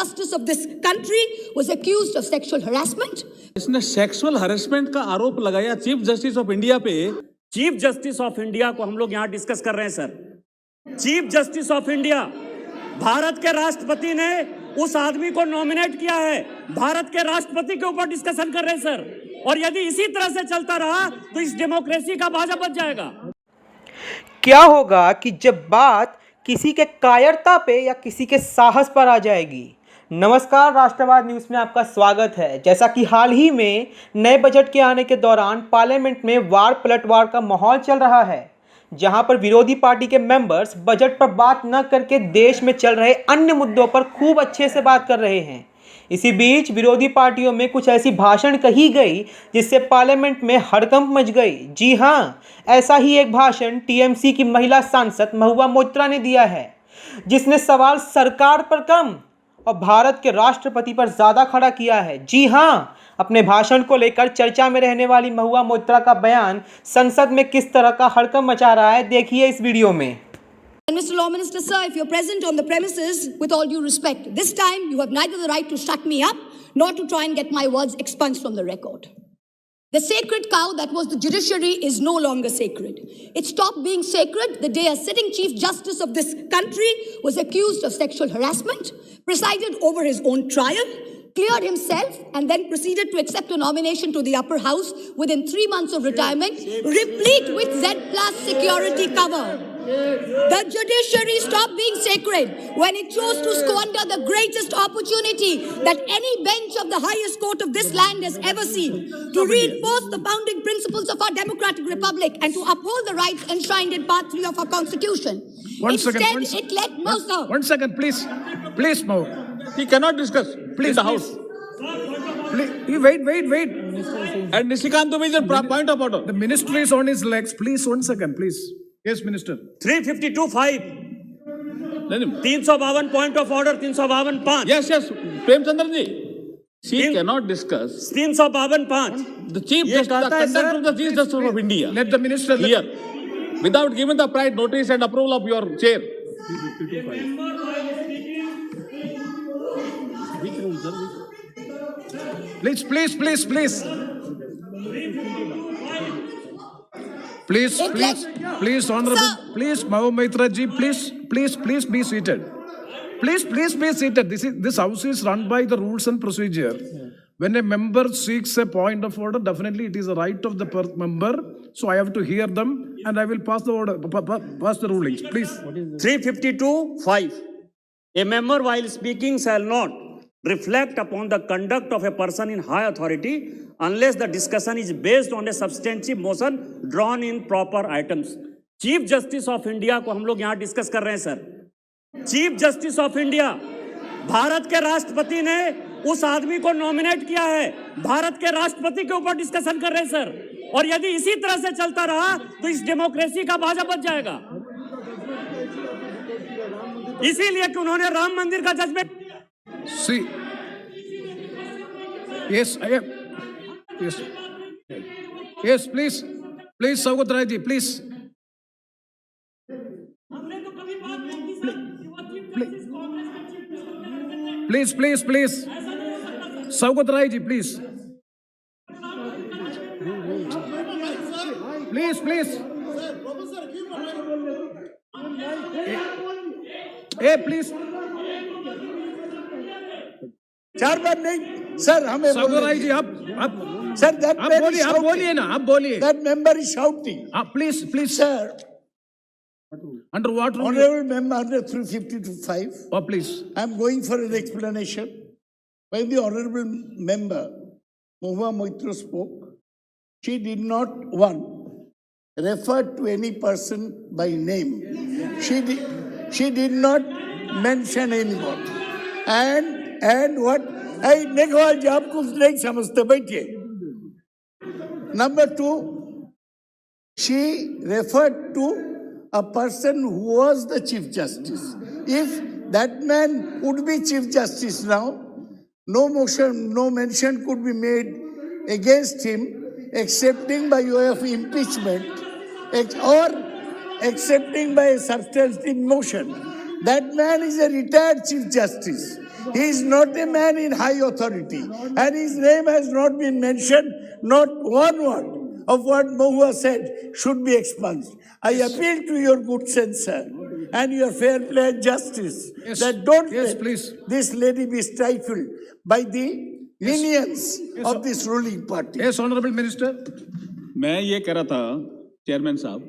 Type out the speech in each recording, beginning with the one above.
Justice of this country was accused of sexual harassment. इसने sexual harassment का आरोप लगाया चीफ जस्टिस ऑफ इंडिया पे। चीफ जस्टिस ऑफ इंडिया को हम लोग यहां डिस्कस कर रहे हैं sir. Chief justice of India, Bharat के राष्ट्रपति ने उस आदमी को नॉमिनेट किया है, भारत के राष्ट्रपति के ऊपर डिस्कशन कर रहे हैं सर। और यदि इसी तरह से चलता रहा तो इस डेमोक्रेसी का बाजा बच जाएगा। क्या होगा कि जब बात किसी के कायरता पे या किसी के साहस पर आ जाएगी। नमस्कार, राष्ट्रवाद न्यूज़ में आपका स्वागत है। जैसा कि हाल ही में नए बजट के आने के दौरान पार्लियामेंट में वार पलटवार का माहौल चल रहा है, जहां पर विरोधी पार्टी के मेंबर्स बजट पर बात न करके देश में चल रहे अन्य मुद्दों पर खूब अच्छे से बात कर रहे हैं। इसी बीच विरोधी पार्टियों में कुछ ऐसी भाषण कही गई जिससे पार्लियामेंट में हड़कंप मच गई। जी हाँ, ऐसा ही एक भाषण टीएमसी की महिला सांसद महुआ मोइत्रा ने दिया है, जिसने सवाल सरकार पर कम और भारत के राष्ट्रपति पर ज़्यादा खड़ा किया है। जी हाँ, अपने भाषण को लेकर चर्चा में रहने वाली महुआ मोइत्रा का बयान संसद में किस तरह का हड़कंप मचा रहा है, देखिए इस वीडियो में। And Mr. Law Minister, sir, if you're present on the premises, with all due respect, this time you have neither the right to shut me up nor to try and get my words expunged from the record. The sacred cow that was the judiciary is no longer sacred. It stopped being sacred the day a sitting Chief Justice of this country was accused of sexual harassment, presided over his own trial, cleared himself, and then proceeded to accept a nomination to the upper house within 3 months of retirement, replete with Z+ security cover. The judiciary stopped being sacred when it chose to squander the greatest opportunity that any bench of the highest court of this land has ever seen, to reinforce the founding principles of our democratic republic and to uphold the rights enshrined in Part 3 of our Constitution. It let no, sir. 1 second, please. Please, Mo. He cannot discuss. Please, in the house. Please, wait. And Nishikant Dubey is a point of order. The minister is on his legs. Please, 1 second, please. Yes, Minister. 352(5) 352 point of order 352(5). Yes, Premchandra ji, she cannot discuss 352(5). the chief justice, the conduct of the chief justice of India. Let the minister here, without giving the prior notice and approval of your chair. Please, Honorable, Sir. please, Mahua Moitra ji, please be seated. Please be seated. This house is run by the rules and procedure. When a member seeks a point of order, definitely it is a right of the member. So I have to hear them, and I will pass the order, pass the rulings. Please. 352(5). A member while speaking shall not reflect upon the conduct of a person in high authority unless the discussion is based on a substantive motion drawn in proper items. Chief justice of India को हम लोग यहां discuss कर रहे हैं sir. Chief justice of India, Bharat के राष्ट्रपति ने उस आदमी को नॉमिनेट किया है, भारत के राष्ट्रपति के ऊपर डिस्कशन कर रहे हैं सर। और यदि इसी तरह से चलता रहा तो इस डेमोक्रेसी का बाजा बच जाएगा। इसीलिए कि उन्होंने राम मंदिर का judgement. See, yes, I am. Yes, please, Saugat Rai ji, please. Please, Saugat Rai ji, please. Please. Hey, please. चार बार नहीं सर, हमें Saugat Rai ji, आप सर, आप बोलिए ना, आप बोलिए। That member is shouting. Please, Sir. Under what rule? Honorable member under 352(5). Oh, please. I am going for an explanation. When the honorable member Mahua Moitra spoke, she did not refer to any person by name. She did not mention anyone. And what? नेगवाल जी, आप कुछ नहीं समझते, बैठिए। Number 2, she referred to a person who was the Chief Justice. If that man would be Chief Justice now, no mention could be made against him, excepting by way of impeachment or accepting by a substantive motion. That man is a retired Chief Justice. He is not a man in high authority, and his name has not been mentioned. Not one word of what Mahua said should be expunged. I appeal to your good sense, sir, and your fair play and justice, Yes. that don't Yes, let please. this lady be stifled by the minions of this ruling party. Yes, Honorable Minister. मैं ये कह रहा था chairman साहब,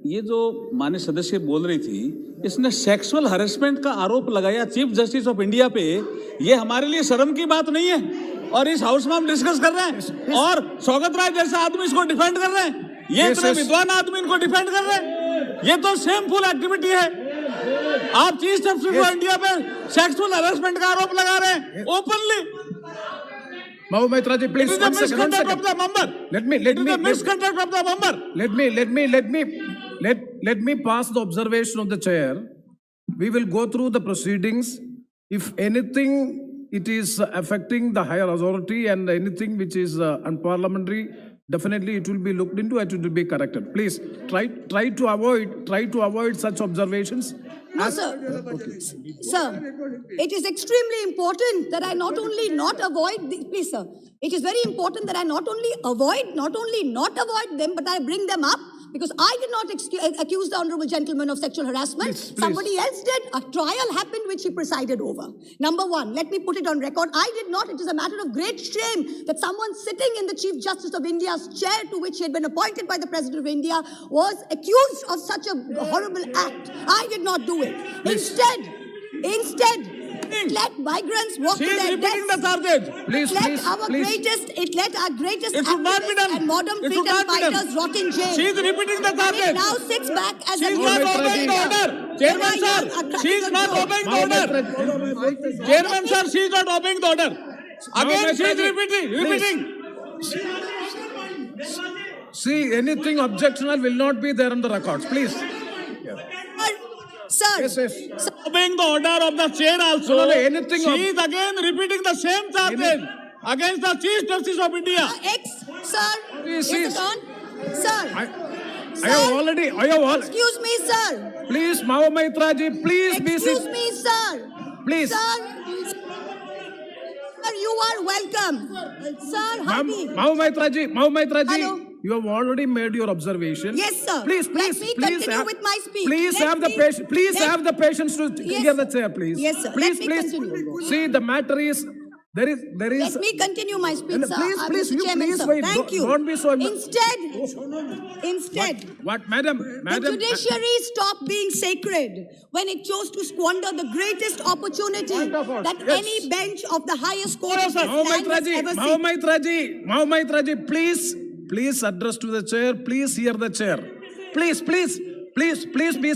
ये जो माननीय सदस्य बोल रही थी, इसने सेक्सुअल हरेसमेंट का आरोप लगाया चीफ जस्टिस ऑफ इंडिया पे। ये हमारे लिए शर्म की बात नहीं है, और इस हाउस में हम डिस्कस कर रहे हैं, और स्वागत राय जैसा आदमी इसको डिफेंड कर रहे हैं। ये Yes, इतने yes. विद्वान आदमी इनको डिफेंड कर रहे हैं। ये तो शेमफुल एक्टिविटी है। आप चीफ जस्टिस ऑफ इंडिया पे सेक्सुअल हरेसमेंट का आरोप लगा रहे हैं openly. Mahua Maitra ji, please, It is the one second, one misconduct of second. the member. Let me, It is the misconduct of the member. let me pass the observation of the chair. We will go through the proceedings. If anything, it is affecting the higher authority and anything which is unparliamentary, definitely it will be looked into and it will be corrected. Please, try to avoid such observations. No, sir. Sir, it is extremely important that I not only not avoid, please, sir. It is very important that I not only not avoid them, but I bring them up, because I did not accuse the honorable gentleman of sexual harassment. Please, please. Somebody else did. A trial happened which he presided over. Number one, let me put it on record. I did not. It is a matter of great shame that someone sitting in the Chief Justice of India's chair, to which he had been appointed by the President of India, was accused of such a horrible act. I did not do it. Instead, let migrants walk She to is their repeating the deaths. charges. Please, Let our greatest It should not be activists done. and modern It should freedom not be done. fighters rot in jail. She is repeating the And it charges. now sits back as She a is new not Maitra obeying the ji. order. Chairman sir, she is not obeying the order. Chairman sir, she is not obeying the order. Again, she is repeating. See, anything objectionable will not be there on the records. Please. Sir, Yes, yes. sir, Obeying the order of the chair also. No, no, anything She of- is again repeating the same charges against the Chief Justice of India. sir, Yes, is it yes. on? Sir, I have already, excuse me, sir. please, Mahua Maitra ji, please be Excuse seated. me, sir. Please. Sir, you are welcome. Sir, Hadi. Mahua Maitra ji, Hello. you have already made your observation. Yes, sir. Please, Let me continue with my speech. Please Let have the me- patience. Please let- have the patience to Yes. hear the chair, please. Yes, sir. Please, Let me please. continue. See, the matter is there is. Let me continue my speech, No, sir. please, please, Mr. you Chairman, please sir. wait. Thank you. Don't be so. Instead, What, madam? the judiciary stopped being sacred when it chose to squander the greatest opportunity Point of order. that Yes. any bench of the highest court of this Mahua land Maitra has ji, ever Mahua seen. Maitra ji, please address to the chair. Please hear the chair. Please be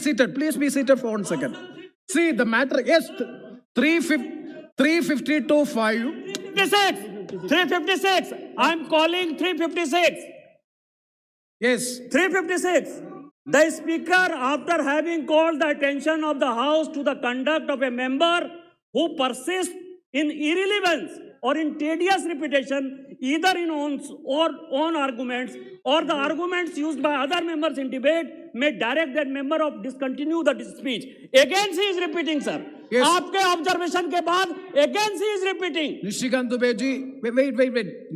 seated. Please be seated for 1 second. See, the matter, yes, 352(5). 356. I'm calling 356. Yes. 356. The Speaker, after having called the attention of the House to the conduct of a member who persists in irrelevance or in tedious repetition, either in own arguments or the arguments used by other members in debate, may direct that member of discontinue the speech. Again, she is repeating, sir. Yes. आपके observation के बाद again she is repeating. Nishikant Dubey ji, wait.